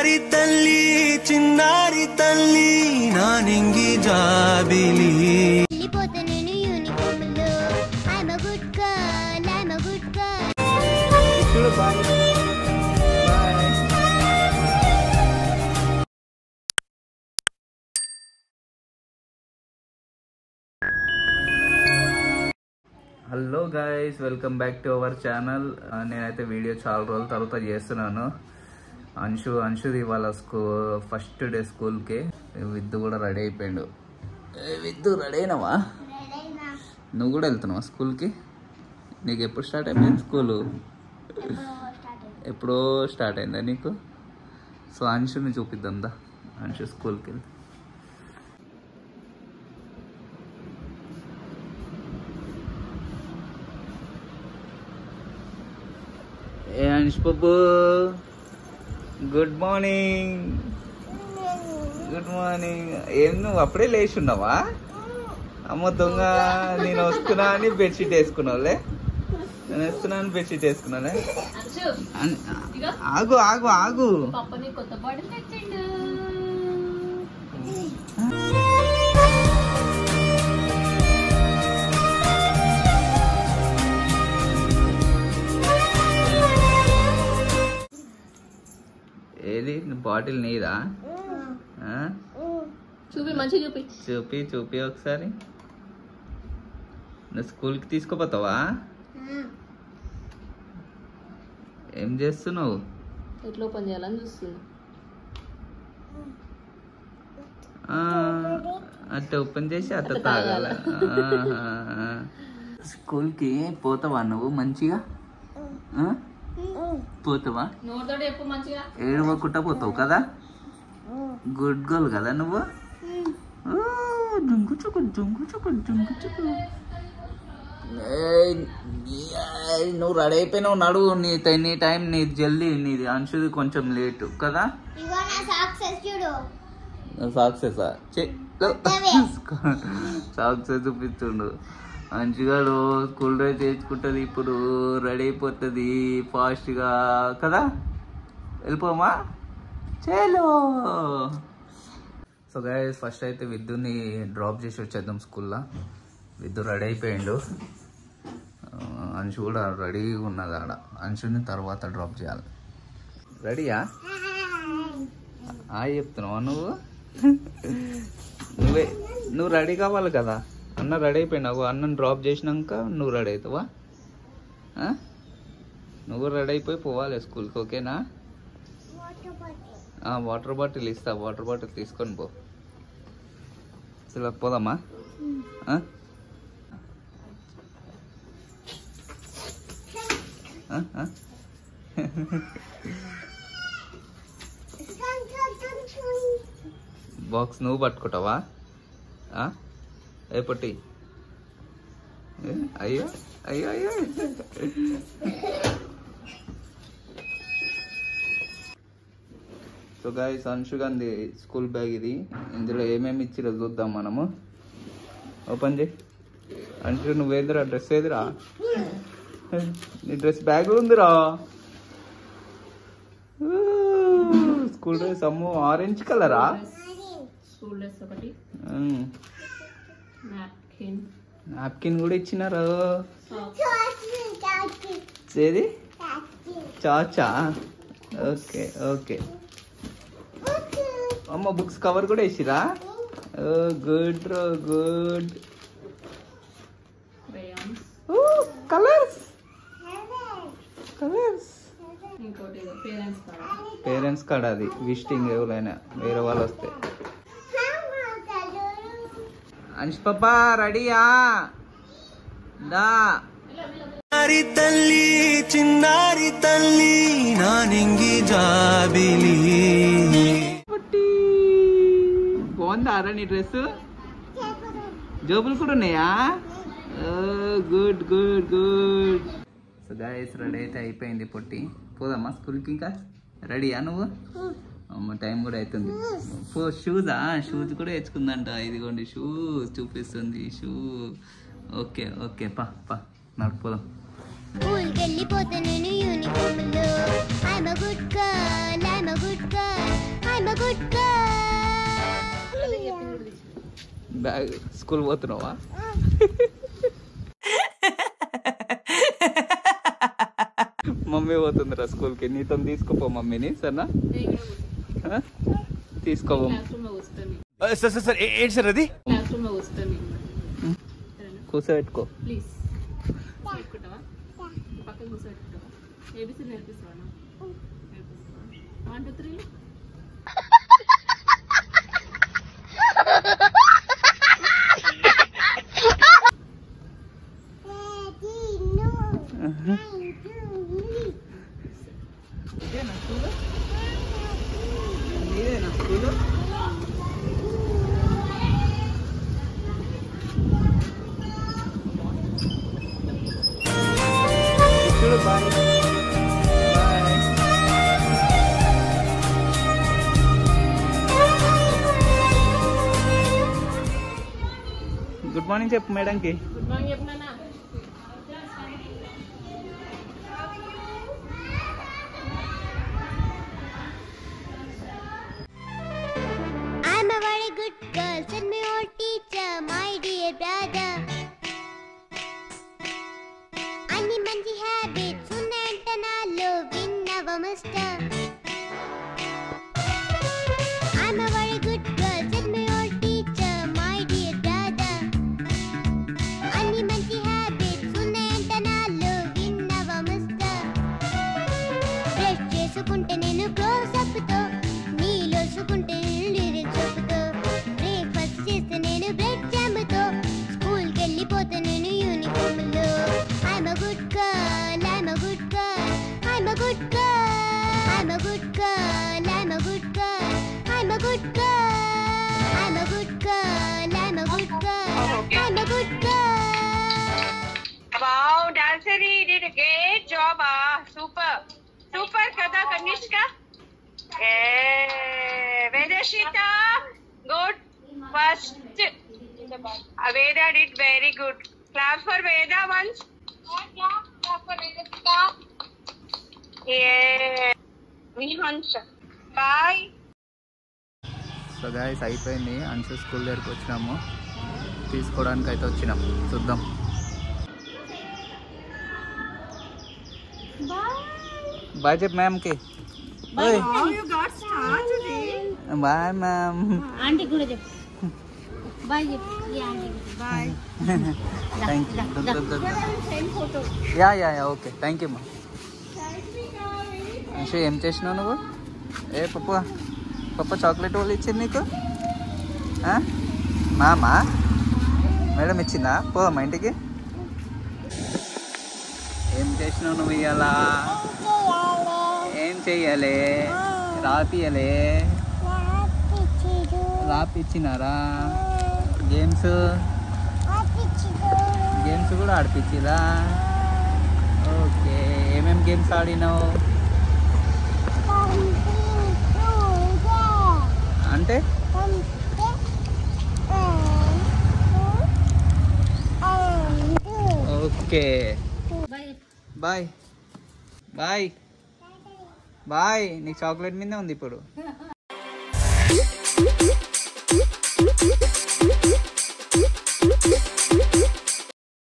చిన్నారి తల్లి చిన్నారి తల్లి నా నింగి జాబిలి hello guys, welcome back to our channel. నేనైతే వీడియో చాలా రోజుల తర్వాత చేస్తున్నాను. అంశుది ఇవాళ ఫస్ట్ డే స్కూల్కి. విద్దు కూడా రెడీ అయిపోయాడు. విద్దు రెడీ అయినావా? నువ్వు కూడా వెళ్తున్నావా స్కూల్కి? నీకు ఎప్పుడు స్టార్ట్ అయిపోయింది స్కూలు? ఎప్పుడో స్టార్ట్ అయిందా నీకు? సో అంశుని చూపిద్దాం దా. అంశు స్కూల్కి వెళ్ళి ఏ అంశు బాబు, గుడ్ మార్నింగ్. Good morning. ఏం నువ్వు అప్పుడే లేచి ఉన్నావా? అమ్మ దొంగ, నేను వస్తున్నా అని బెడ్షీట్ వేసుకున్నావులే. నేను వస్తున్నా అని బెడ్షీట్ వేసుకున్నాలే. ఆగు ఆగు ఆగు. ఏది బాటిల్ నీదా? చూపి, మంచి చూపి. చూపి చూపి ఒకసారి. నువ్వు స్కూల్కి తీసుకుపోతావా? ఏం చేస్తున్నావు? ఎట్లా ఓపెన్ చేయాలని చూస్తున్నా. అట్ట ఓపెన్ చేసి అట్ట తాగాల. స్కూల్కి పోతావా నువ్వు మంచిగా? పోతావా? ఏడవకుండా పోతావు కదా? గుడ్ గర్ల్ కదా నువ్వు? జుంకు చుకు జుంకు చుకు జుంకు చుకు. నువ్వు రెడీ అయిపోయినావు. నడువు. నీ టైం నీది జల్దీ. నీది అంశుది కొంచెం లేటు కదా? సాక్సెసా? సాక్సెస్ చూపిస్తుండు. మంచిగా స్కూల్ డ్రైవ్ తెచ్చుకుంటుంది. ఇప్పుడు రెడీ అయిపోతుంది ఫాస్ట్గా కదా? వెళ్ళిపోమా? చలో. సో గైస్, ఫస్ట్ అయితే విద్యుని డ్రాప్ చేసి వచ్చేద్దాం స్కూల్లో. విద్యు రెడీ అయిపోయిండు. అంశు కూడా రెడీగా ఉన్నది ఆడ. అంశుని తర్వాత డ్రాప్ చేయాలి. రెడీయా? చెప్తున్నావా నువ్వు? నువ్వు రెడీ కావాలి కదా? అన్న రెడీ అయిపోయినావు. అన్నను డ్రాప్ చేసినాక నువ్వు రెడీ అవుతావా? నువ్వు రెడీ అయిపోయి పోవాలి స్కూల్కి. ఓకేనా? వాటర్ బాటిల్ ఇస్తా. వాటర్ బాటిల్ తీసుకొని పో. పోదామా? బాక్స్ నువ్వు పట్టుకుంటావా? ఏ పొట్టి? అయ్యో అయ్యో అయ్యో. So guys, Anshu Gandhi school bag ఇది. ఇందులో ఏమేమి ఇచ్చిరో చూద్దాం మనము. ఓపెన్ చేయి. అంశు నువ్వేదిరా? డ్రెస్ ఏదిరా? నీ డ్రెస్ బ్యాగ్ ఉందిరా. School dress. అమ్మో, ఆరెంజ్ కలరా? స్కూల్ డ్రెస్ ఒకటి. నాప్కిన్ కూడా ఇచ్చినారు. ఏది? చాచా. Okay okay. అమ్మ, బుక్స్ కవర్ కూడా వేసిరా? గుడ్ రో good. Colours colours. Parents card. అది విజిటింగ్ ఎవరైనా వేరే వాళ్ళు వస్తే. అంశు పాపా రెడీయా? దా. చిన్నారి తల్లి చిన్నారి తల్లి నా నింగి జాబిలి. బాగుందారా నీ డ్రెస్? జోబులు కూడా ఉన్నాయా? Good good good. So guys, ready అయితే అయిపోయింది పొట్టి. పోదామా స్కూల్కి? ఇంకా రెడీయా నువ్వు? అమ్మ, టైం కూడా అవుతుంది. షూజా? షూస్ కూడా వేసుకుందంట. ఇదిగోండి షూస్ చూపిస్తుంది. షూ. ఓకే ఓకే, పా పా నడిపోదాం. స్కూల్కి వెళ్ళిపోతా నేను యూనిఫామ్ లో. I'm a good girl, I'm a good girl. Bag school పోతున్నావా? మమ్మీ పోతుందిరా స్కూల్కి, నీతో తీసుకోపో మమ్మీని. సరేనా? తీసుకోపో. సార్ ఏంటి సార్ అది? కూర్చోబెట్టుకో. ప్లీజ్ పెట్టుకుంటావా? పక్కన కూర్చోబెట్టుకుంటావా? ఏబీసీ నేర్పిస్తావా? 1 2 3. ఇదేనా స్కూలు? ఇదేనా స్కూలు? చూడు. Bye bye. గుడ్ మార్నింగ్ చెప్పు మేడంకి. గుడ్ మార్నింగ్ చెప్పనా? I'm a very good girl, said my old teacher, my dear brother. Any manji habits, unnantanalo, vinnava mister. I'm a very good girl, said my old teacher, my dear brother. Any manji habits, unnantanalo, vinnava mister. Brush chesukunte nenu close up to, neelo sukunte చెబుతో breakfast చేస్తే నేను bread జామ్తో స్కూల్కి వెళ్ళిపోతే నేను యూనిఫామ్లో. I'm a good girl, I'm a good girl, I'm a good girl, I'm a good girl, I'm a good girl, I'm a good girl, I'm a good girl, I'm a good girl, I'm a good girl. Wow, Dansari did a great job. Super. Super kada Kanishka. Vedashita, good. First. Veda did very good. Clap for Veda once. Clap for Vedashita. Yeah. Vihansha. Bye. So guys అయిపోయింది. Anshu school దగ్గరికి వచ్చినాము, తీసుకోవడానికి అయితే వచ్చినాం. చూద్దాం. Bye చెప్పు మ్యామ్కి. Bye ma'am. Aunty కూడా చెప్పు బాయ్ చెప్పు. Bye. Thank you. Yeah yeah yeah okay thank you మా. అంశు ఏం చేసినావు నువ్వు? ఏ పప్ప చాక్లెట్ వాళ్ళు ఇచ్చింది నీకు? మామా మేడం ఇచ్చిందా? పోదామా ఇంటికి? ఏం చేసినావు నువ్వు ఇవాళ? ఏం చెయ్యాలి? రాపియలే? రాపిచ్చినారా? గేమ్స్ కూడా ఆడిపించిరా? ఓకే. ఏమేమి గేమ్స్ ఆడినావు? అంటే ఓకే. Bye bye bye. నీకు చాక్లెట్ మీదే ఉంది ఇప్పుడు.